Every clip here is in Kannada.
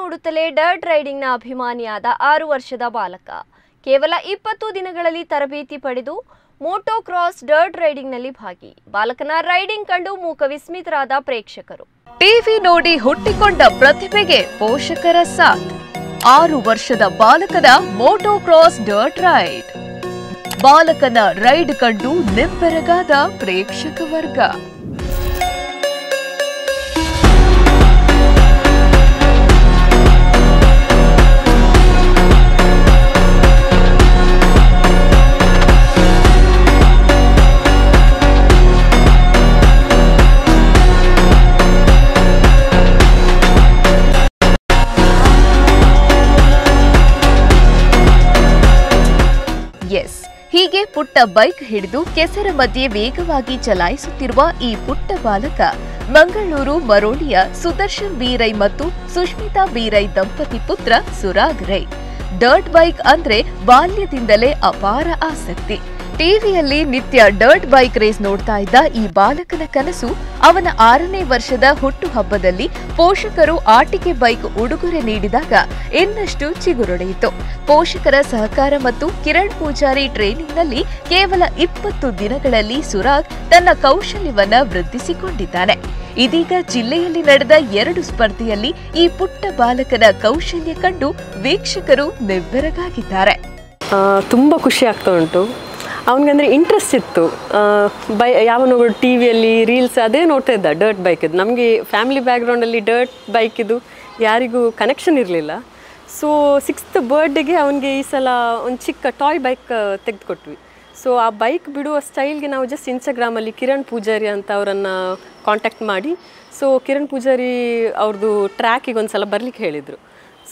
ನೋಡುತ್ತಲೇ ಡರ್ಟ್ ರೈಡಿಂಗ್ನ ಅಭಿಮಾನಿಯಾದ 6 ವರ್ಷದ ಬಾಲಕ ಕೇವಲ 20 ದಿನಗಳಲ್ಲಿ ತರಬೇತಿ ಪಡೆದು ಮೋಟೋ ಕ್ರಾಸ್ ಡರ್ಟ್ ರೈಡಿಂಗ್ನಲ್ಲಿ ಭಾಗಿ. ಬಾಲಕನ ರೈಡಿಂಗ್ ಕಂಡು ಮೂಕ ವಿಸ್ಮಿತರಾದ ಪ್ರೇಕ್ಷಕರು. ಟಿವಿ ನೋಡಿ ಹುಟ್ಟಿಕೊಂಡ ಪ್ರತಿಭೆಗೆ ಪೋಷಕರ ಸಾಥ್. 6 ವರ್ಷದ ಬಾಲಕನ ಮೋಟೋ ಕ್ರಾಸ್ ಡರ್ಟ್ ರೈಡ್. ಬಾಲಕನ ರೈಡ್ ಕಂಡು ನಿಬ್ಬೆರಗಾದ ಪ್ರೇಕ್ಷಕ ವರ್ಗ. ಎಸ್, ಹೀಗೆ ಪುಟ್ಟ ಬೈಕ್ ಹಿಡಿದು ಕೆಸರ ಮಧ್ಯೆ ವೇಗವಾಗಿ ಚಲಾಯಿಸುತ್ತಿರುವ ಈ ಪುಟ್ಟ ಬಾಲಕ ಮಂಗಳೂರು ಮರೋಳಿಯ ಸುದರ್ಶನ್ ಬಿ ರೈ ಮತ್ತು ಸುಷ್ಮಿತಾ ಬಿ ರೈ ದಂಪತಿ ಪುತ್ರ ಸುರಾಗ್ ರೈ. ಡರ್ಟ್ ಬೈಕ್ ಅಂದ್ರೆ ಬಾಲ್ಯದಿಂದಲೇ ಅಪಾರ ಆಸಕ್ತಿ. ಟಿವಿಯಲ್ಲಿ ನಿತ್ಯ ಡರ್ಟ್ ಬೈಕ್ ರೇಸ್ ನೋಡ್ತಾ ಇದ್ದ ಈ ಬಾಲಕನ ಕನಸು ಅವನ 6ನೇ ವರ್ಷದ ಹುಟ್ಟುಹಬ್ಬದಲ್ಲಿ ಪೋಷಕರು ಆಟಿಕೆ ಬೈಕ್ ಉಡುಗೊರೆ ನೀಡಿದಾಗ ಇನ್ನಷ್ಟು ಚಿಗುರೊಡೆಯಿತು. ಪೋಷಕರ ಸಹಕಾರ ಮತ್ತು ಕಿರಣ್ ಪೂಜಾರಿ ಟ್ರೈನಿಂಗ್ನಲ್ಲಿ ಕೇವಲ 20 ದಿನಗಳಲ್ಲಿ ಸುರಾಗ್ ತನ್ನ ಕೌಶಲ್ಯವನ್ನ ವೃದ್ಧಿಸಿಕೊಂಡಿದ್ದಾನೆ. ಇದೀಗ ಜಿಲ್ಲೆಯಲ್ಲಿ ನಡೆದ 2 ಸ್ಪರ್ಧೆಯಲ್ಲಿ ಈ ಪುಟ್ಟ ಬಾಲಕನ ಕೌಶಲ್ಯ ಕಂಡು ವೀಕ್ಷಕರು ನಿಬ್ಬೆರಗಾಗಿದ್ದಾರೆ. ತುಂಬ ಖುಷಿ ಆಗ್ತಾ ಉಂಟು. ಅವನಿಗಂದರೆ ಇಂಟ್ರೆಸ್ಟ್ ಇತ್ತು. ಯಾವನೊಬ್ಬರು ಟಿ ವಿಯಲ್ಲಿ ರೀಲ್ಸ್ ಅದೇ ನೋಡ್ತಾ ಇದ್ದ ಡರ್ಟ್ ಬೈಕಿದ್ದು. ನಮಗೆ ಫ್ಯಾಮಿಲಿ ಬ್ಯಾಕ್ಗ್ರೌಂಡಲ್ಲಿ ಡರ್ಟ್ ಬೈಕಿದ್ದು ಯಾರಿಗೂ ಕನೆಕ್ಷನ್ ಇರಲಿಲ್ಲ. ಸೊ 6th ಬರ್ಡೇಗೆ ಅವನಿಗೆ ಈ ಸಲ ಒಂದು ಚಿಕ್ಕ ಟಾಯ್ ಬೈಕ್ ತೆಗೆದುಕೊಟ್ವಿ. ಸೊ ಆ ಬೈಕ್ ಬಿಡುವ ಸ್ಟೈಲ್ಗೆ ನಾವು ಜಸ್ಟ್ ಇನ್ಸ್ಟಾಗ್ರಾಮಲ್ಲಿ ಕಿರಣ್ ಪೂಜಾರಿ ಅಂತ ಅವರನ್ನು ಕಾಂಟ್ಯಾಕ್ಟ್ ಮಾಡಿ, ಸೊ ಕಿರಣ್ ಪೂಜಾರಿ ಅವ್ರದ್ದು ಟ್ರ್ಯಾಕಿಗೆ ಒಂದು ಸಲ ಬರಲಿಕ್ಕೆ ಹೇಳಿದರು.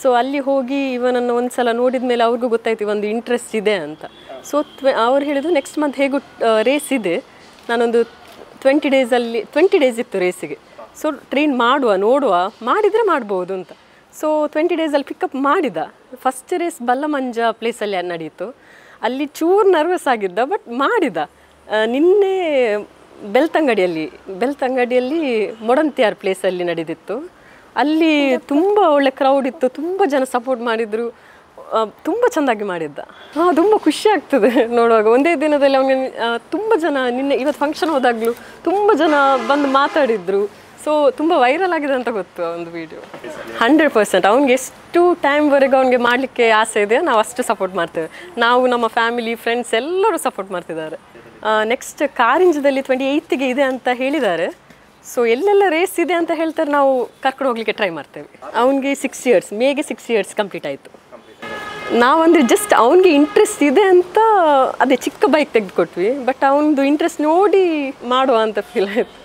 ಸೊ ಅಲ್ಲಿ ಹೋಗಿ ಇವನನ್ನು ಒಂದು ಸಲ ನೋಡಿದ ಮೇಲೆ ಅವ್ರಿಗೂ ಗೊತ್ತಾಯ್ತು ಒಂದು ಇಂಟ್ರೆಸ್ಟ್ ಇದೆ ಅಂತ. ಸೊ ಅವ್ರು ಹೇಳಿದ್ರು ನೆಕ್ಸ್ಟ್ ಮಂತ್ ಹೇಗೂ ರೇಸ್ ಇದೆ, ನಾನೊಂದು 20 ಡೇಸ್ ಇತ್ತು ರೇಸಿಗೆ. ಸೊ ಟ್ರೈನ್ ನೋಡುವ ಮಾಡಿದರೆ ಮಾಡ್ಬೋದು ಅಂತ. ಸೊ 20 ಡೇಸಲ್ಲಿ ಪಿಕಪ್ ಮಾಡಿದ. ಫಸ್ಟ್ ರೇಸ್ ಬಲ್ಲಮಂಜ ಪ್ಲೇಸಲ್ಲಿ ನಡೀತು. ಅಲ್ಲಿ ಚೂರು ನರ್ವಸ್ ಆಗಿದ್ದ, ಬಟ್ ಮಾಡಿದ. ನಿನ್ನೆ ಬೆಳ್ತಂಗಡಿಯಲ್ಲಿ ಮೊಡಂತಿಯಾರ್ ಪ್ಲೇಸಲ್ಲಿ ನಡೆದಿತ್ತು. ಅಲ್ಲಿ ತುಂಬ ಒಳ್ಳೆ ಕ್ರೌಡ್ ಇತ್ತು, ತುಂಬ ಜನ ಸಪೋರ್ಟ್ ಮಾಡಿದರು, ತುಂಬ ಚೆಂದಾಗಿ ಮಾಡಿದ್ದ. ತುಂಬ ಖುಷಿ ಆಗ್ತದೆ ನೋಡುವಾಗ. ಒಂದೇ ದಿನದಲ್ಲಿ ಅವನಿಗೆ ತುಂಬ ಜನ ಇವತ್ತು ಫಂಕ್ಷನ್ ಹೋದಾಗಲೂ ತುಂಬ ಜನ ಬಂದು ಮಾತಾಡಿದರು. ಸೊ ತುಂಬ ವೈರಲ್ ಆಗಿದೆ ಅಂತ ಗೊತ್ತು ಒಂದು ವಿಡಿಯೋ. 100% ಅವ್ನಿಗೆ ಎಷ್ಟು ಟೈಮ್ವರೆಗೂ ಅವ್ನಿಗೆ ಮಾಡಲಿಕ್ಕೆ ಆಸೆ ಇದೆ ನಾವು ಅಷ್ಟು ಸಪೋರ್ಟ್ ಮಾಡ್ತೇವೆ. ನಾವು ನಮ್ಮ ಫ್ಯಾಮಿಲಿ ಫ್ರೆಂಡ್ಸ್ ಎಲ್ಲರೂ ಸಪೋರ್ಟ್ ಮಾಡ್ತಿದ್ದಾರೆ. ನೆಕ್ಸ್ಟ್ ಕಾರಿಂಜದಲ್ಲಿ 28ಗೆ ಇದೆ ಅಂತ ಹೇಳಿದ್ದಾರೆ. ಸೊ ಎಲ್ಲೆಲ್ಲ ರೇಸ್ ಇದೆ ಅಂತ ಹೇಳ್ತಾರೆ, ನಾವು ಕರ್ಕೊಂಡು ಹೋಗ್ಲಿಕ್ಕೆ ಟ್ರೈ ಮಾಡ್ತೇವೆ. ಅವನಿಗೆ 6 ಇಯರ್ಸ್, ಮೇಗೆ 6 ಇಯರ್ಸ್ ಕಂಪ್ಲೀಟ್ ಆಯಿತು. ನಾವಂದರೆ ಜಸ್ಟ್ ಅವನಿಗೆ ಇಂಟ್ರೆಸ್ಟ್ ಇದೆ ಅಂತ ಅದೇ ಚಿಕ್ಕ ಬೈಕ್ ತೆಗೆದುಕೊಟ್ವಿ, ಬಟ್ ಅವನದು ಇಂಟ್ರೆಸ್ಟ್ ನೋಡಿ ಮಾಡುವ ಅಂತ ಫೀಲ್ ಆಯಿತು.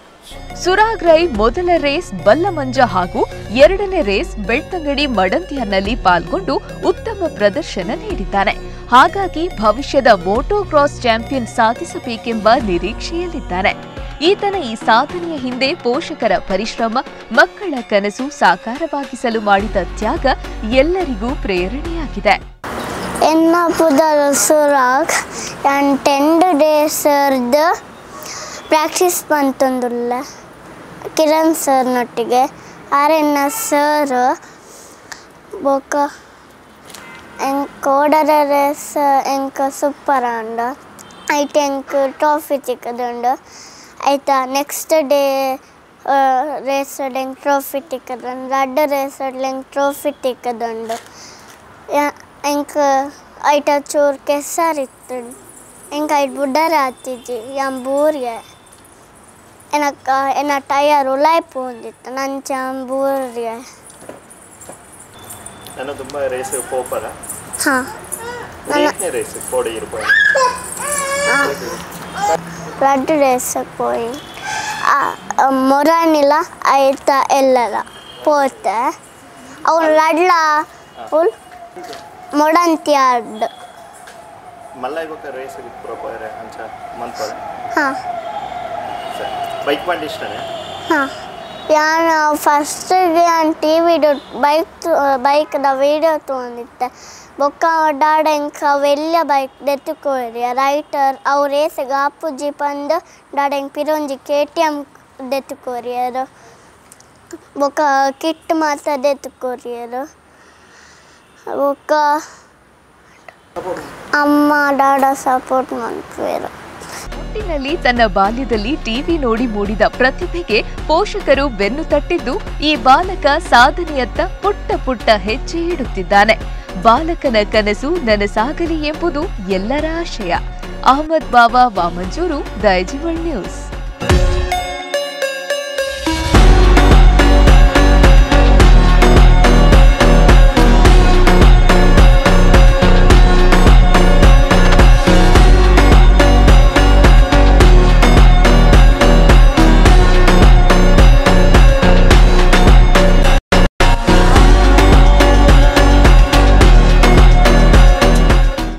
ಸುರಾಗ್ ರೈ ಮೊದಲ ರೇಸ್ ಬಲ್ಲಮಂಜ ಹಾಗೂ 2ನೇ ರೇಸ್ ಬೆಳ್ತಂಗಡಿ ಮಡಂತಿಯರ್ನಲ್ಲಿ ಪಾಲ್ಗೊಂಡು ಉತ್ತಮ ಪ್ರದರ್ಶನ ನೀಡಿದ್ದಾನೆ. ಹಾಗಾಗಿ ಭವಿಷ್ಯದ ಮೋಟೋ ಕ್ರಾಸ್ ಚಾಂಪಿಯನ್ ಸಾಧಿಸಬೇಕೆಂಬ ನಿರೀಕ್ಷೆಯಲ್ಲಿದ್ದಾನೆ. ಈತನ ಈ ಸಾಧನೆಯ ಹಿಂದೆ ಪೋಷಕರ ಪರಿಶ್ರಮ, ಮಕ್ಕಳ ಕನಸು ಸಾಕಾರವಾಗಿಸಲು ಮಾಡಿದ ತ್ಯಾಗ ಎಲ್ಲರಿಗೂ ಪ್ರೇರಣೆಯಾಗಿದೆ. ಎನ್ನ ಪುದರ್ ಸುರಾಗ್ 10 ಡೇಸ್ ಪ್ರಾಕ್ಟೀಸ್ ಬಂತಂದುಲ್ಲ ಕಿರಣ್ ಸರ್ನೊಟ್ಟಿಗೆ. ಆರೆನ್ನ ಸರ್ ಬೊಕ್ಕ ಎಂಕ್ ಓಡರ ರೇಸ್ ಎಂಕ್ ಸೂಪರ್ ಅಂಡ ಐಟ್ ಎಂಕ್ ಟ್ರಾಫಿ ಚಿಕ್ಕದುಂಡು ಆಯ್ತಾ. ನೆಕ್ಸ್ಟ್ ಡೇ ರೇಸ್ ಎಂಕ್ ಟ್ರೋಫಿ ಟಿಕ್ಕದುಂಡು, ರಡ್ಡ ರೇಸ್ ಎಂಕ್ ಟ್ರೋಫಿ ಟಿಕ್ಕದುಂಡು. ಎಂಕ್ ಐಟ ಚೂರು ಕೆಸರಿತ್ತು, ಎಂಕ್ ಐಟ್ ಬುಡ್ಡರ ಹತ್ತಿಜ್ಜಿ ಎಂಬೂರಿಗೆ ಎನ್ನ ಟಯರ್ ಉಲಾಯ್ಪು ಹೊಂದಿತ್ತು ನಂಚ ಎಂಬೂರಿಗೆ. ರಡ್ಡು ರೇಸಕ್ಕೆ போய் ಮೊರಾನಿಲ್ಲ ಆಯ್ತಾ ಎಲ್ಲರ ಪೋತೆ ಅವನು ರಡ್ಲ ಫುಲ್ ಮೊಡಂತಿ ಆಡ್ ಮಲ್ಲೈಬಕ ರೇಸ್ ಪ್ರೋಪರ್ ಅಂಚ ಮಂತ್ಪರೆ. ಬೈಕ್ ಬಂಡಿ ಇಷ್ಟನೇ. ನಾನು ಫಸ್ಟಿಗೆ ಟಿ ವಿಡು ಬೈಕ್ದ ವೀಡಿಯೋ ತೊಗೊಂಡಿದ್ದೆ. ಬೊಕ್ಕ ಡಾಡ ಎಂಕ ವೆಲ್ಲ ಬೈಕ್ ದೆತ್ತುಕೋರಿ ರೈಟರ್ ಅವು ರೇಸಿಗೆ ಅಪ್ಪುಜಿ ಬಂದು ಡಾಡ ಎಂಕ್ ಪಿರೊಂಜಿ KTM ದೆತ್ತುಕೋರಿಯರು. ಬೊಕ್ಕ ಕಿಟ್ ಮಾತ್ರ ದೆತ್ತುಕೋರಿಯರು. ఒక ಅಮ್ಮ డాడా ಸಪೋರ್ಟ್ ಮಾಡ್ತಾರೆ. ಒಟ್ಟಿನಲ್ಲಿ ತನ್ನ ಬಾಲ್ಯದಲ್ಲಿ ಟಿವಿ ನೋಡಿ ಮೂಡಿದ ಪ್ರತಿಭೆಗೆ ಪೋಷಕರು ಬೆನ್ನು ತಟ್ಟಿದ್ದು ಈ ಬಾಲಕ ಸಾಧನೆಯತ್ತ ಪುಟ್ಟ ಪುಟ್ಟ ಹೆಜ್ಜೆ ಇಡುತ್ತಿದ್ದಾನೆ. ಬಾಲಕನ ಕನಸು ನನಸಾಗಲಿ ಎಂಬುದು ಎಲ್ಲರ ಆಶಯ. ಅಹಮದ್ ಬಾವಾ ವಾಮಂಜೂರು, ದ ಎಜಿವಲ್ ನ್ಯೂಸ್.